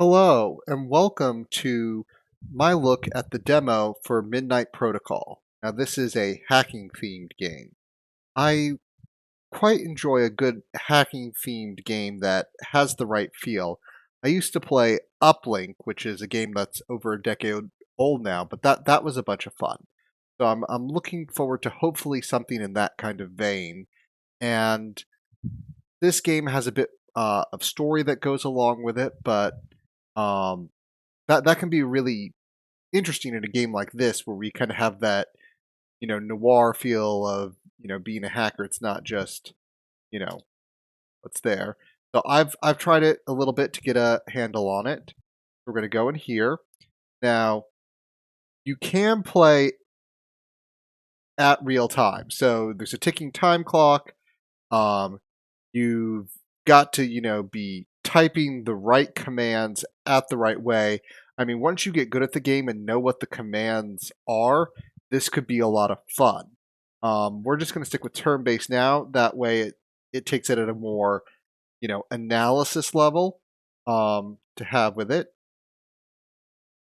Hello, and welcome to my look at the demo for Midnight Protocol. Now, this is a hacking themed game. I quite enjoy a good hacking themed game that has the right feel. I used to play Uplink, which is a game that's over a decade old now, but that was a bunch of fun. So I'm looking forward to hopefully something in that kind of vein. And this game has a bit of story that goes along with it, but um, that can be really interesting in a game like this where we kind of have that noir feel of being a hacker. It's not just you know what's there. So I've tried it a little bit to get a handle on it. We're going to go in here now. You can play at real time, so there's a ticking time clock. You've got to be typing the right commands at the right way. I mean, once you get good at the game and know what the commands are, this could be a lot of fun. We're just going to stick with turn-based now. That way, it takes it at a more analysis level to have with it.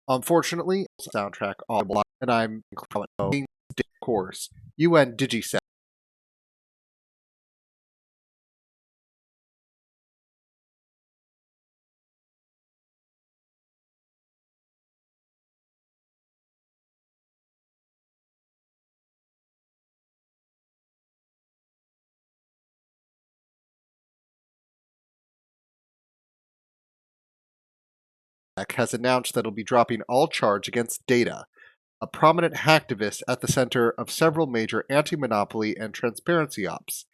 Unfortunately, soundtrack audible, and I'm of course UN Digiset. Has announced that it'll be dropping all charge against Data, a prominent hacktivist at the center of several major anti-monopoly and transparency ops.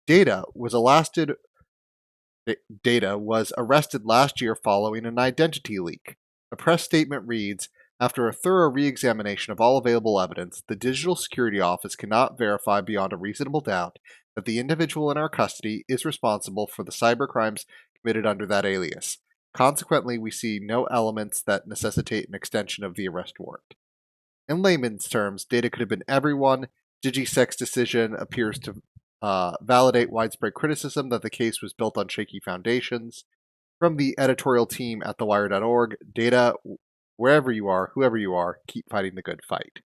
Data was elasted Data was arrested last year following an identity leak. A press statement reads, after a thorough re-examination of all available evidence, the Digital Security Office cannot verify beyond a reasonable doubt that the individual in our custody is responsible for the cybercrimes committed under that alias. Consequently, we see no elements that necessitate an extension of the arrest warrant. In layman's terms, Data could have been everyone. DigiSec's decision appears to validate widespread criticism that the case was built on shaky foundations. From the editorial team at thewire.org, Data, wherever you are, whoever you are, keep fighting the good fight.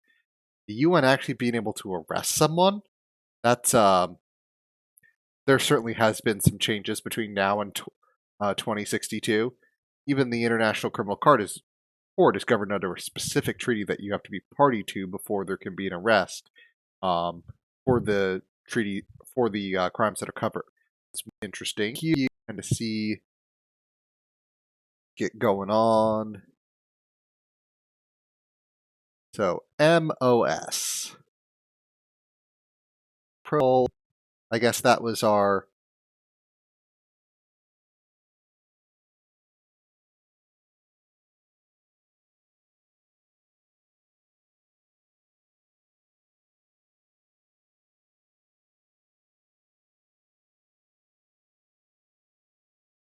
The UN actually being able to arrest someone, that's there certainly has been some changes between now and 2062. Even the International Criminal Court is governed under a specific treaty that you have to be party to before there can be an arrest for the treaty for the crimes that are covered. It's interesting here you kind of see get going on. So MOS Pro, I guess that was our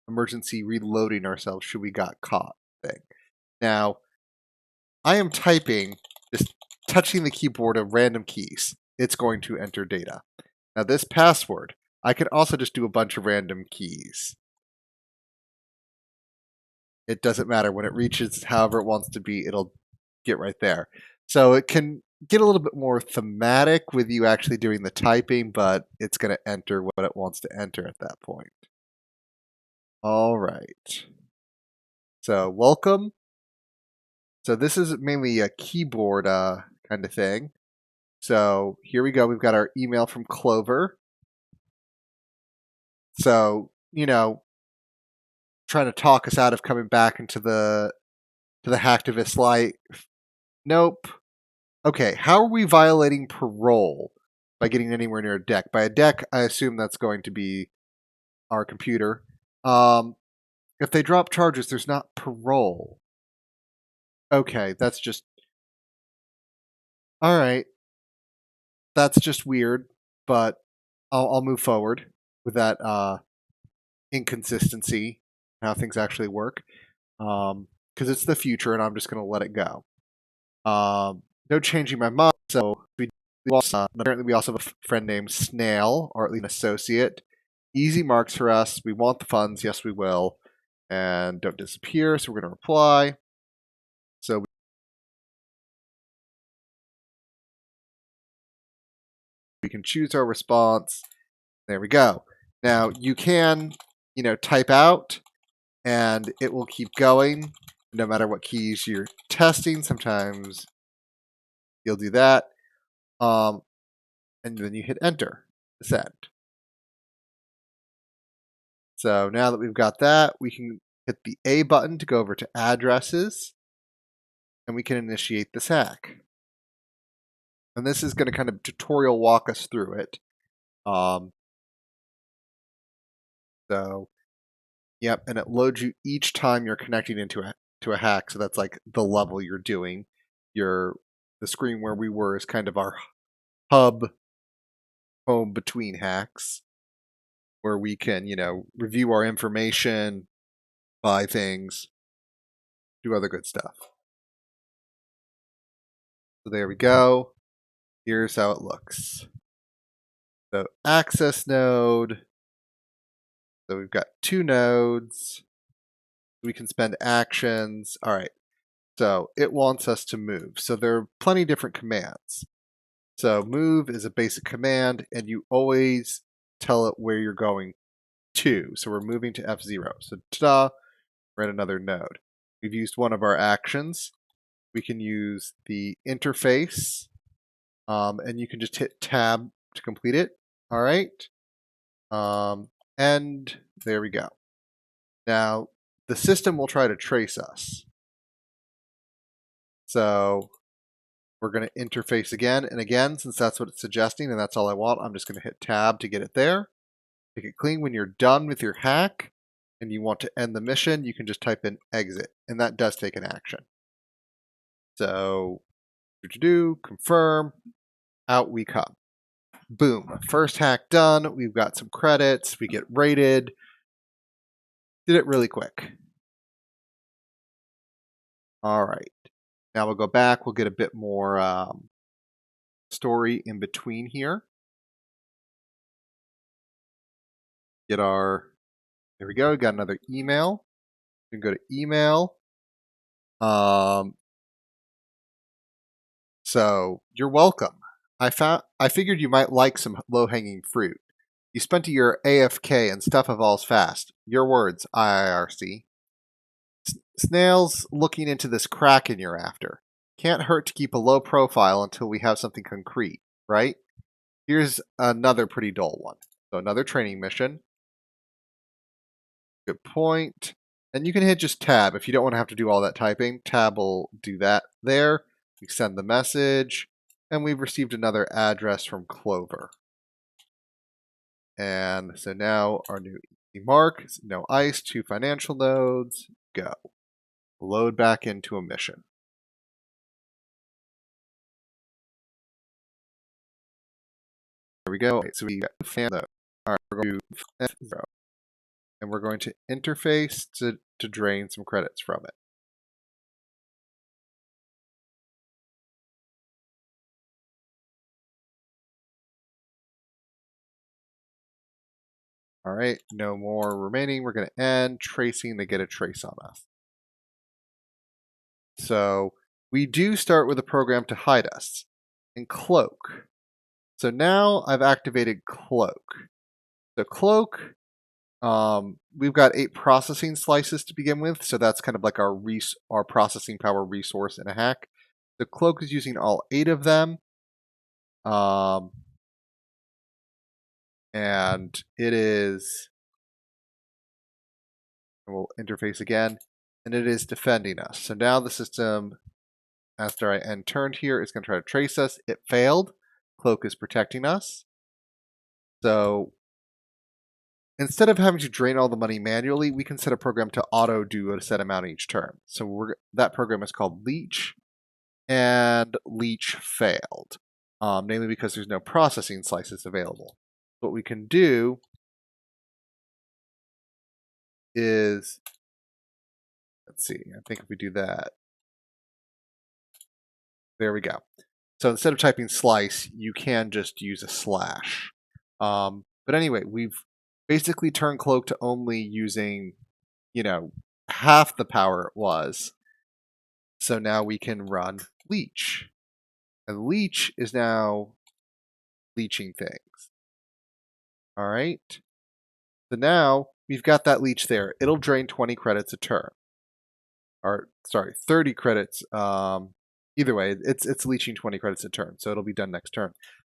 emergency reloading ourselves should we got caught thing. Now, I am typing, just touching the keyboard of random keys. It's going to enter data. Now this password, I can also just do a bunch of random keys. It doesn't matter. When it reaches however it wants to be, it'll get right there. So it can get a little bit more thematic with you actually doing the typing, but it's going to enter what it wants to enter at that point. All right. So welcome. So this is mainly a keyboard kind of thing. So here we go. We've got our email from Clover. So, trying to talk us out of coming back into the hacktivist light. Nope. Okay, how are we violating parole by getting anywhere near a deck? By a deck, I assume that's going to be our computer. If they drop charges, there's not parole. Okay, that's just... Alright. That's just weird, but I'll move forward with that inconsistency, how things actually work. Because it's the future, and I'm just going to let it go. No changing my mind, so apparently we also have a friend named Snail, or at least an associate. Easy marks for us. We want the funds. Yes, we will. and don't disappear. So we're going to reply. So we can choose our response. There we go. Now you can, type out and it will keep going no matter what keys you're testing. Sometimes you'll do that. And then you hit enter to send. So now that we've got that, we can hit the A button to go over to addresses and we can initiate this hack. And this is going to kind of tutorial walk us through it. So, yep, and it loads you each time you're connecting into a hack. So that's like the level you're doing. The screen where we were is kind of our hub home between hacks, where we can, review our information, buy things, do other good stuff. So there we go. Here's how it looks. So access node. So we've got 2 nodes. We can spend actions. All right. So it wants us to move. So there are plenty of different commands. So move is a basic command, and you always tell it where you're going to. So we're moving to F0. So ta-da, we're at another node. We've used one of our actions. We can use the interface, and you can just hit tab to complete it. All right. And there we go. Now, the system will try to trace us. So we're going to interface again and again, since that's what it's suggesting, and that's all I want. I'm just going to hit tab to get it there. Make it clean. When you're done with your hack and you want to end the mission, you can just type in exit, and that does take an action. So, confirm, out we come. Boom, first hack done. We've got some credits. We get rated. Did it really quick. All right. Now we'll go back. We'll get a bit more story in between here. There we go. We got another email. We can go to email. So you're welcome. I figured you might like some low-hanging fruit. You spent a year AFK and stuff evolves fast. Your words, IIRC. Snails looking into this kraken you're after. Can't hurt to keep a low profile until we have something concrete, right? Here's another pretty dull one. So another training mission. Good point. And you can hit just tab if you don't want to have to do all that typing. Tab will do that there. We send the message, and we've received another address from Clover. And so now our new mark is no ice, 2 financial nodes, go. Load back into a mission. There we go. Okay, so we got fan node. All right, we're going to F0. And we're going to interface to drain some credits from it. All right, no more remaining. We're going to end tracing to get a trace on us. So we do start with a program to hide us in Cloak. So now I've activated Cloak. So Cloak, we've got 8 processing slices to begin with. So that's kind of like our processing power resource in a hack. The Cloak is using all 8 of them. And it is, we'll interface again, and it is defending us. So now the system, after I end turned here, is going to try to trace us. It failed. Cloak is protecting us. So instead of having to drain all the money manually, we can set a program to auto do a set amount each turn. So that program is called Leech, and Leech failed, namely because there's no processing slices available. What we can do is, let's see, I think if we do that, there we go. So instead of typing slice, you can just use a slash. But anyway, we've basically turned Cloak to only using half the power it was. So now we can run leech. And leech is now leeching things. All right. So now we've got that leech there. It'll drain 20 credits a turn. Or sorry, 30 credits. Either way, it's leeching 20 credits a turn, so it'll be done next turn.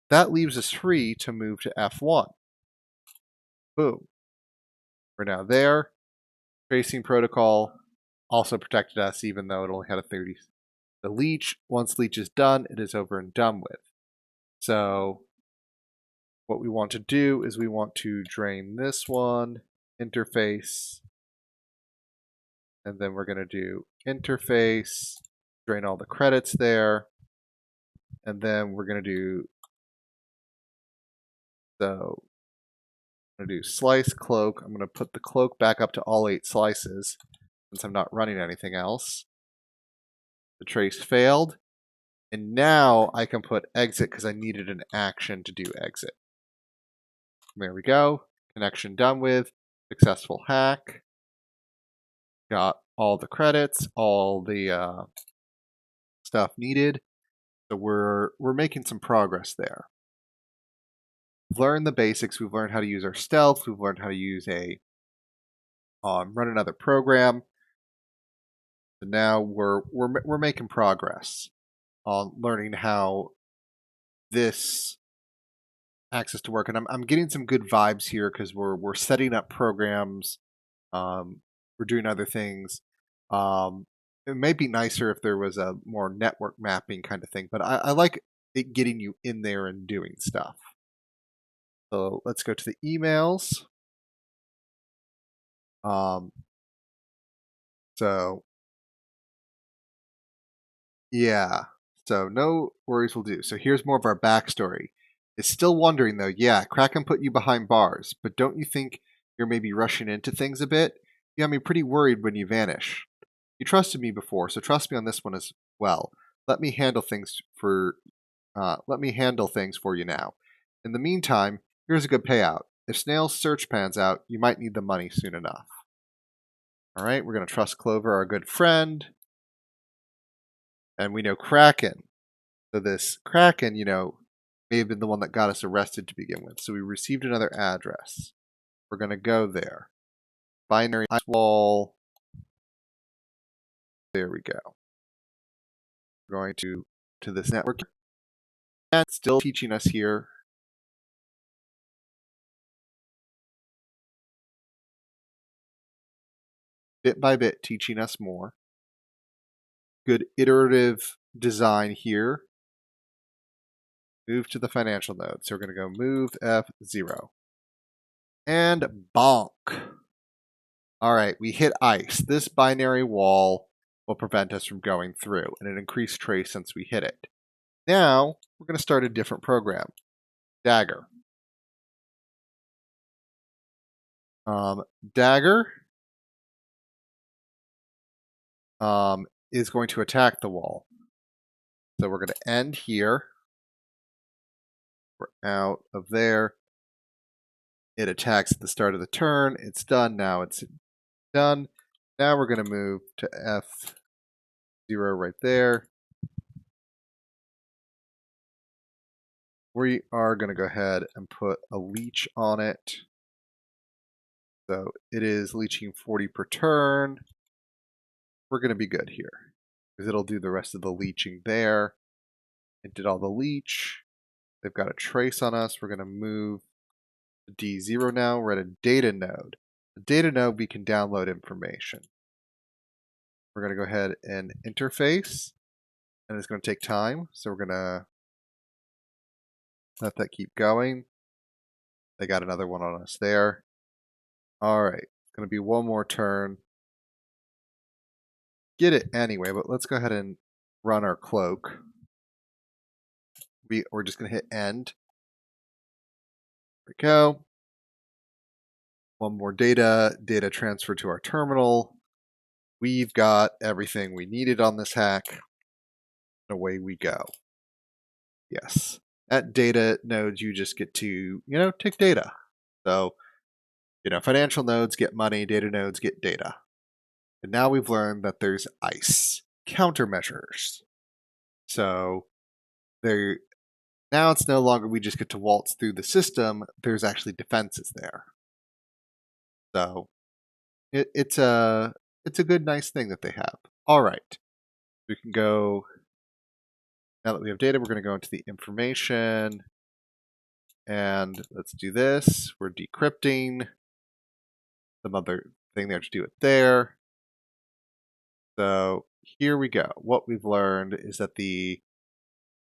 That leaves us free to move to F1. Boom. We're now there. Tracing protocol also protected us, even though it only had a 30. The leech, once leech is done, it is over and done with. So what we want to do is we want to drain this one, interface, and then we're going to do interface, drain all the credits there, and then we're going to do, so I'm going to do slice cloak. I'm going to put the cloak back up to all 8 slices since I'm not running anything else. The trace failed, and now I can put exit because I needed an action to do exit. There we go. Connection done with. Successful hack. Got all the credits, all the stuff needed. So we're making some progress there. We've learned the basics. We've learned how to use our stealth. We've learned how to use run another program. So now we're making progress on learning how this access to work, and I'm getting some good vibes here because we're setting up programs. We're doing other things. It may be nicer if there was a more network mapping kind of thing, but I like it getting you in there and doing stuff. So let's go to the emails. So yeah, so no worries, will do. So here's more of our backstory. It's still wondering though, yeah, Kraken put you behind bars, but don't you think you're maybe rushing into things a bit? You got me pretty worried when you vanish. You trusted me before, so trust me on this one as well. Let me handle things for you now. In the meantime, here's a good payout. If Snail's search pans out, you might need the money soon enough. All right, we're going to trust Clover, our good friend. And we know Kraken. So this Kraken, may have been the one that got us arrested to begin with. So we received another address. We're going to go there. Binary wall. There we go. We're going to this network. And still teaching us here. Bit by bit, teaching us more. Good iterative design here. Move to the financial node. So we're going to go move F0. And bonk. All right, we hit ice. This binary wall will prevent us from going through, and it increased trace since we hit it. Now, we're going to start a different program. Dagger. Dagger is going to attack the wall. So we're going to end here. We're out of there. It attacks at the start of the turn. It's done. Now it's done. Now we're going to move to F0 right there. We are going to go ahead and put a leech on it. So it is leeching 40 per turn. We're going to be good here because it'll do the rest of the leeching there. It did all the leech. They've got a trace on us. We're going to move to D0 now. We're at a data node. The data node, we can download information. We're going to go ahead and interface, and it's going to take time. So we're going to let that keep going. They got another one on us there. All right, it's going to be one more turn. Get it anyway, but let's go ahead and run our cloak. We're just going to hit end. There we go. One more data transfer to our terminal. We've got everything we needed on this hack. Away we go. Yes. At data nodes, you just get to, take data. So, financial nodes get money, data nodes get data. And now we've learned that there's ICE, countermeasures. So there now it's no longer we just get to waltz through the system, there's actually defenses there. So it's a good nice thing that they have. All right. We can go now that we have data, we're going to go into the information and let's do this. We're decrypting some other thing there to do it there. So here we go. What we've learned is that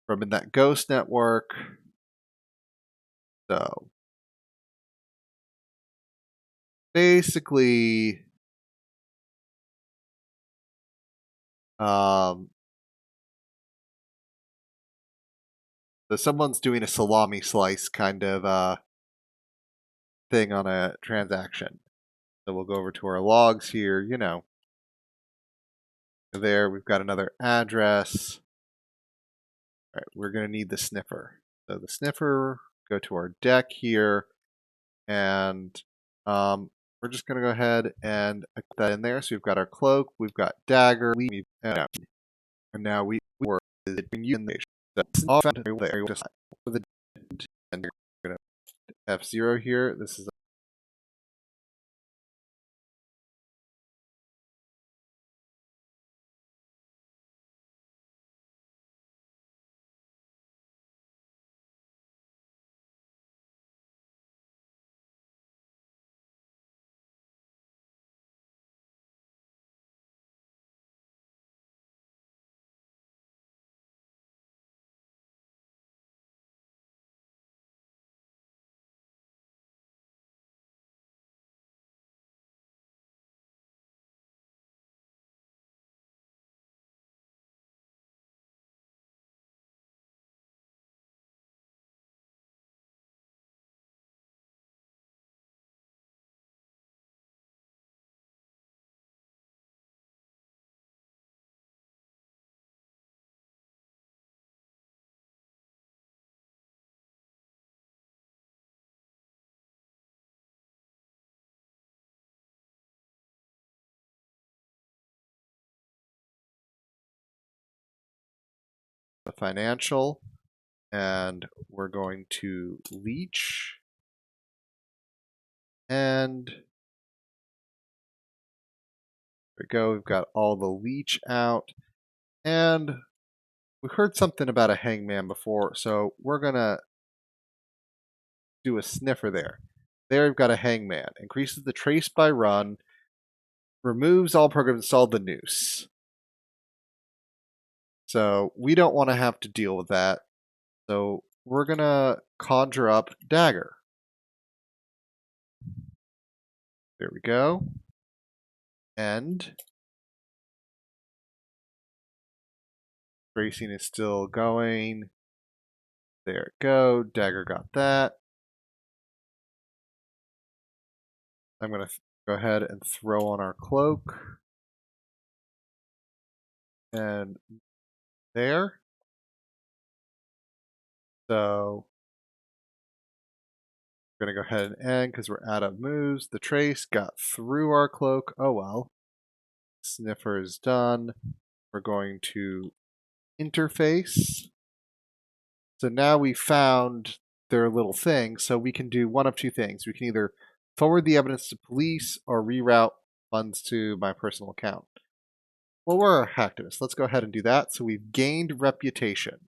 from in that ghost network, so basically, so someone's doing a salami slice kind of thing on a transaction. So we'll go over to our logs here, there we've got another address. All right, we're going to need the sniffer. So the sniffer, go to our deck here, and we're just going to go ahead and put that in there. So we've got our cloak, we've got dagger, and now we were using the all found there just for the and we're going to F0 here. This is the financial, and we're going to leech, and there we go. We've got all the leech out, and we heard something about a hangman before, so we're gonna do a sniffer there. There we've got a hangman. Increases the trace by run, removes all programs installed the noose. So we don't want to have to deal with that. So we're gonna conjure up dagger. There we go. And tracing is still going. There it go. Dagger got that. I'm going to go ahead and throw on our cloak. And there. So we're going to go ahead and end because we're out of moves. The trace got through our cloak. Oh well. Sniffer is done. We're going to interface. So now we found their little thing, so we can do one of two things. We can either forward the evidence to police or reroute funds to my personal account. Well, we're hacktivists. Let's go ahead and do that. So we've gained reputation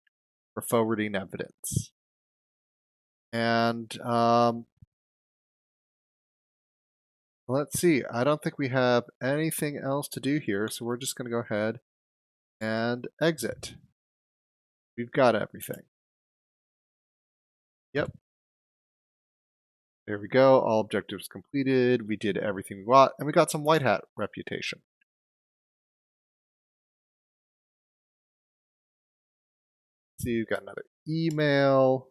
for forwarding evidence. And let's see. I don't think we have anything else to do here, so we're just going to go ahead and exit. We've got everything. Yep. There we go. All objectives completed. We did everything we want, and we got some white hat reputation. See, we've got another email.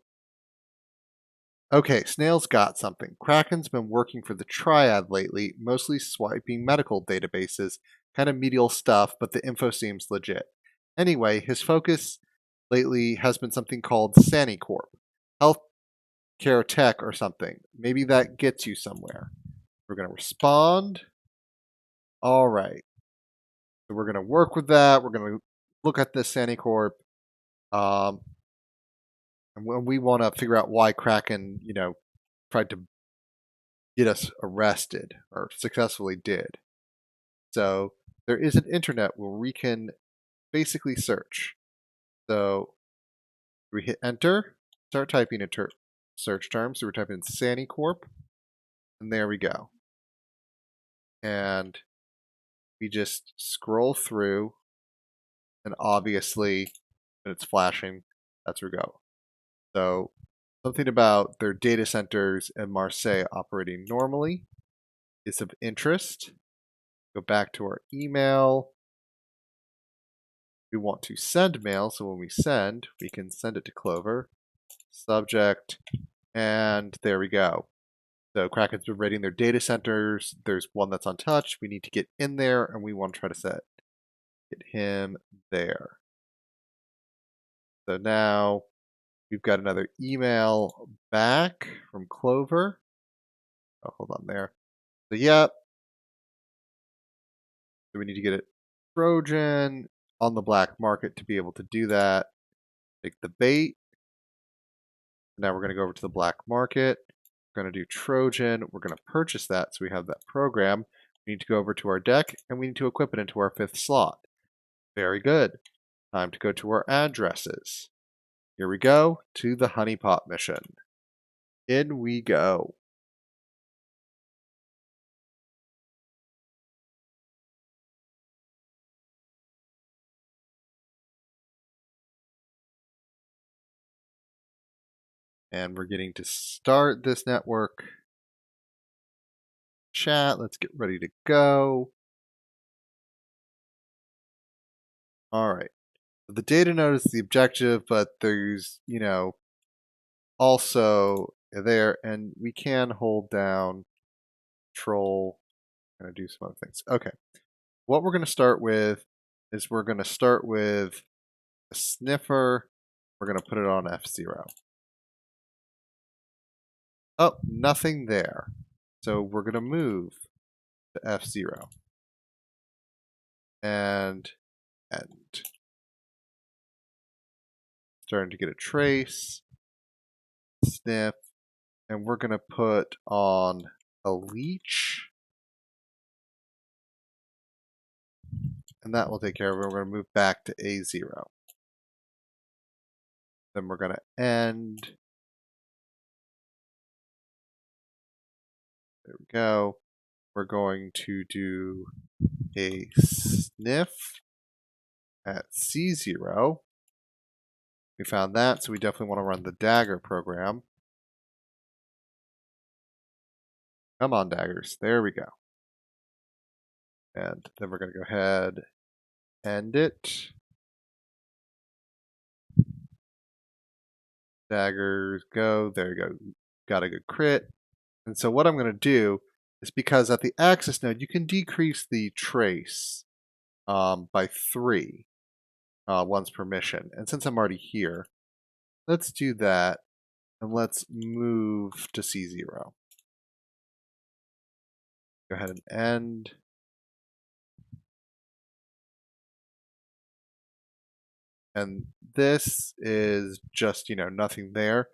Okay, Snail's got something. Kraken's been working for the Triad lately, mostly swiping medical databases, kind of medial stuff, but the info seems legit. Anyway, his focus lately has been something called SaniCorp, healthcare tech or something. Maybe that gets you somewhere. We're going to respond. All right. So we're going to work with that. We're going to look at this SaniCorp. And when we want to figure out why Kraken, tried to get us arrested or successfully did. So there is an internet where we can basically search. So we hit enter, start typing a search term. So we're typing in SaniCorp, and there we go. And we just scroll through, and obviously, when it's flashing, that's where we go. So something about their data centers in Marseille operating normally is of interest. Go back to our email. We want to send mail, so when we send, we can send it to Clover. Subject, and there we go. So Kraken's been raiding their data centers. There's one that's untouched. We need to get in there, and we want to try to get him there. So now we've got another email back from Clover. Oh, hold on there. So, yep. So we need to get a Trojan on the black market to be able to do that. Take the bait. Now we're going to go over to the black market. We're going to do Trojan. We're going to purchase that so we have that program. We need to go over to our deck and we need to equip it into our 5th slot. Very good. Time to go to our addresses. Here we go to the honeypot mission. In we go. And we're getting to start this network chat. Let's get ready to go. All right. The data node is the objective, but there's, also there, and we can hold down control and do some other things. Okay. What we're going to start with is we're going to start with a sniffer. We're going to put it on F0. Oh, nothing there. So we're going to move to F0 and end. Starting to get a trace, sniff, and we're going to put on a leech. And that will take care of it. We're going to move back to A0. Then we're going to end. There we go. We're going to do a sniff at C0. We found that, so we definitely want to run the dagger program. Come on, daggers. There we go. And then we're going to go ahead, end it. Daggers, go. There you go. Got a good crit. And so what I'm going to do is, because at the axis node, you can decrease the trace by 3 once per mission. And since I'm already here, let's do that. And let's move to C0. Go ahead and end. And this is just, nothing there.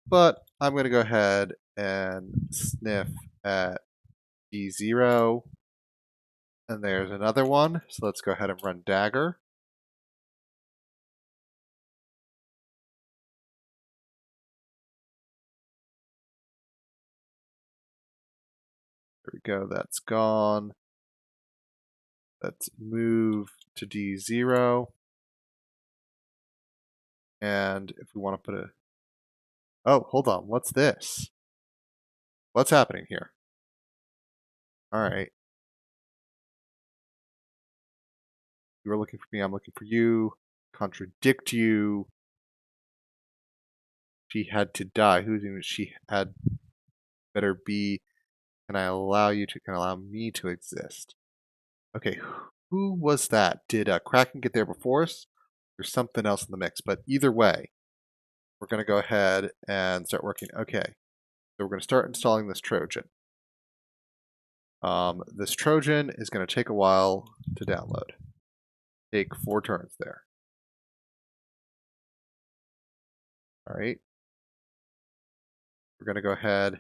But I'm going to go ahead and sniff at D0. And there's another one. So let's go ahead and run dagger. There we go. That's gone. Let's move to D0. And if we want to put a... Oh, hold on. What's this? What's happening here? All right. You were looking for me. I'm looking for you. Contradict you. She had to die. Who's even she had better be? Can I allow me to exist? Okay, who was that? Did Kraken get there before us? There's something else in the mix, but either way, we're going to go ahead and start working. Okay, so we're going to start installing this Trojan. This Trojan is going to take a while to download. take 4 turns there. All right. We're going to go ahead,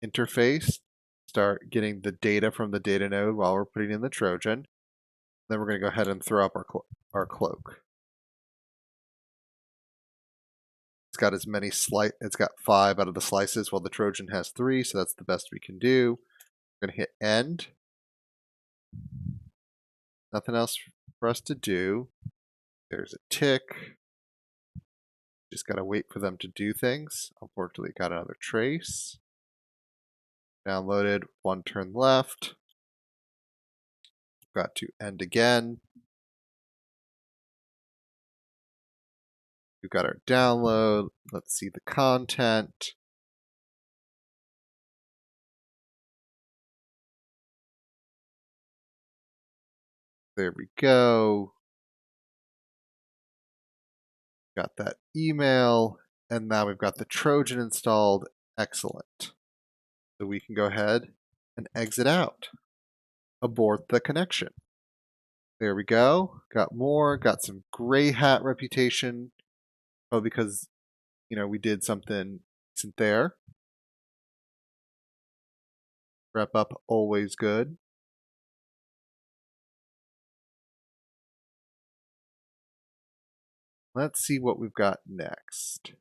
interface, start getting the data from the data node while we're putting in the Trojan. Then we're going to go ahead and throw up our cloak. It's got as many it's got 5 out of the slices, while the Trojan has 3, so that's the best we can do. We're going to hit end. Nothing else for us to do. There's a tick. Just got to wait for them to do things. Unfortunately, got another trace. Downloaded, 1 turn left. Got to end again. We've got our download. Let's see the content. There we go. Got that email. And now we've got the Trojan installed. Excellent. So we can go ahead and exit out. Abort the connection. There we go. Got more. Got some gray hat reputation. Oh, because, we did something decent there. Wrap up, always good. Let's see what we've got next.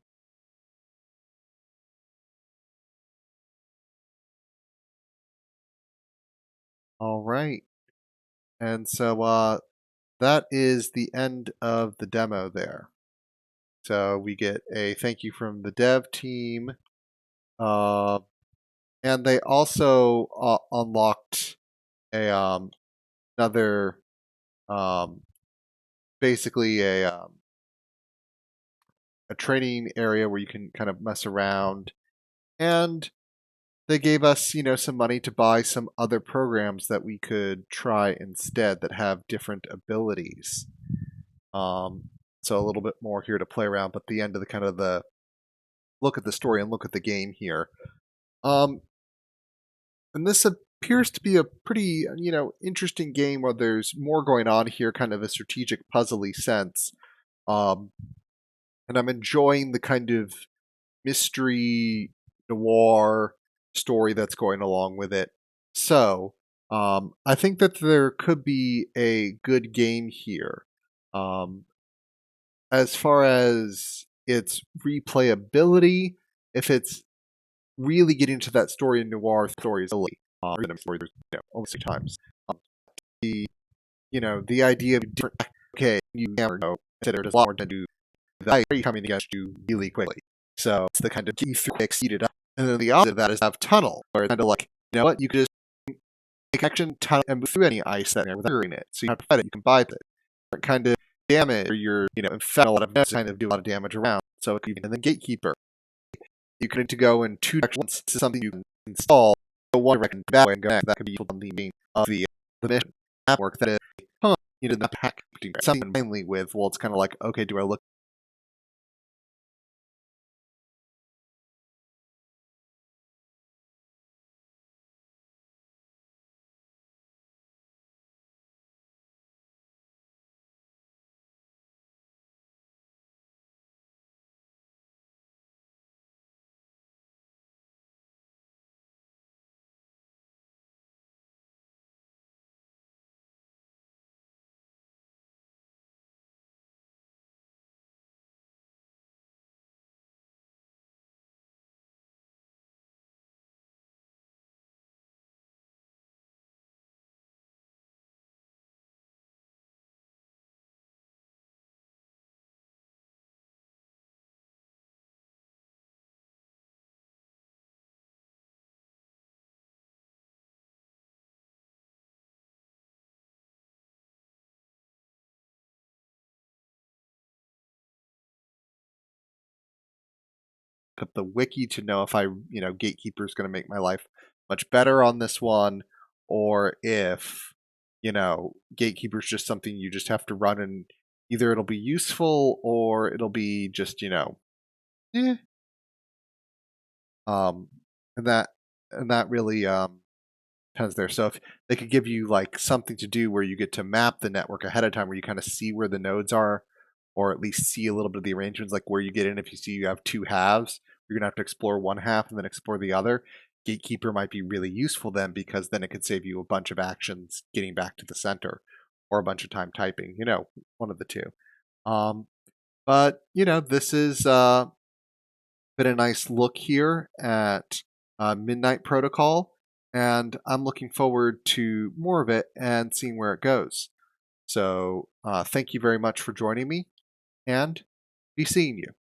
All right. And so that is the end of the demo there. So we get a thank you from the dev team. And they also unlocked another, basically a training area where you can kind of mess around. And they gave us, some money to buy some other programs that we could try instead that have different abilities. So a little bit more here to play around, but the end of the kind of the look at the story and look at the game here. And this appears to be a pretty, interesting game where there's more going on here, kind of a strategic puzzly sense. And I'm enjoying the kind of mystery noir story that's going along with it. So I think that there could be a good game here. As far as its replayability, if it's really getting to that story in noir stories, only 6 times. The idea of different. Okay, you never know. Consider there's a lot more to do. The coming against you really quickly. So it's the kind of get through exceed it up. And then the opposite of that is have tunnel, where it's kind of like, what, you could just make action tunnel and move through any ice that without hurting it. So you have to fight it, you can buy it. Different kind of damage, or you're, infect a lot of kind of do a lot of damage around. So and then gatekeeper. You can go in 2 directions. This is something you can install. Go one direction that way and go next. That could be on the main of the mission. That work that is, the pack something mainly with, well, it's kind of like, okay, do I look up the wiki to know if Gatekeeper is going to make my life much better on this one, or if, Gatekeeper is just something you just have to run and either it'll be useful or it'll be just, eh. And that really depends there. So if they could give you like something to do where you get to map the network ahead of time, where you kind of see where the nodes are, or at least see a little bit of the arrangements, like where you get in. If you see you have two halves, you're gonna have to explore one half and then explore the other. Gatekeeper might be really useful then, because then it could save you a bunch of actions getting back to the center, or a bunch of time typing. One of the two. Um, but this is been a nice look here at Midnight Protocol, and I'm looking forward to more of it and seeing where it goes. So thank you very much for joining me, and be seeing you.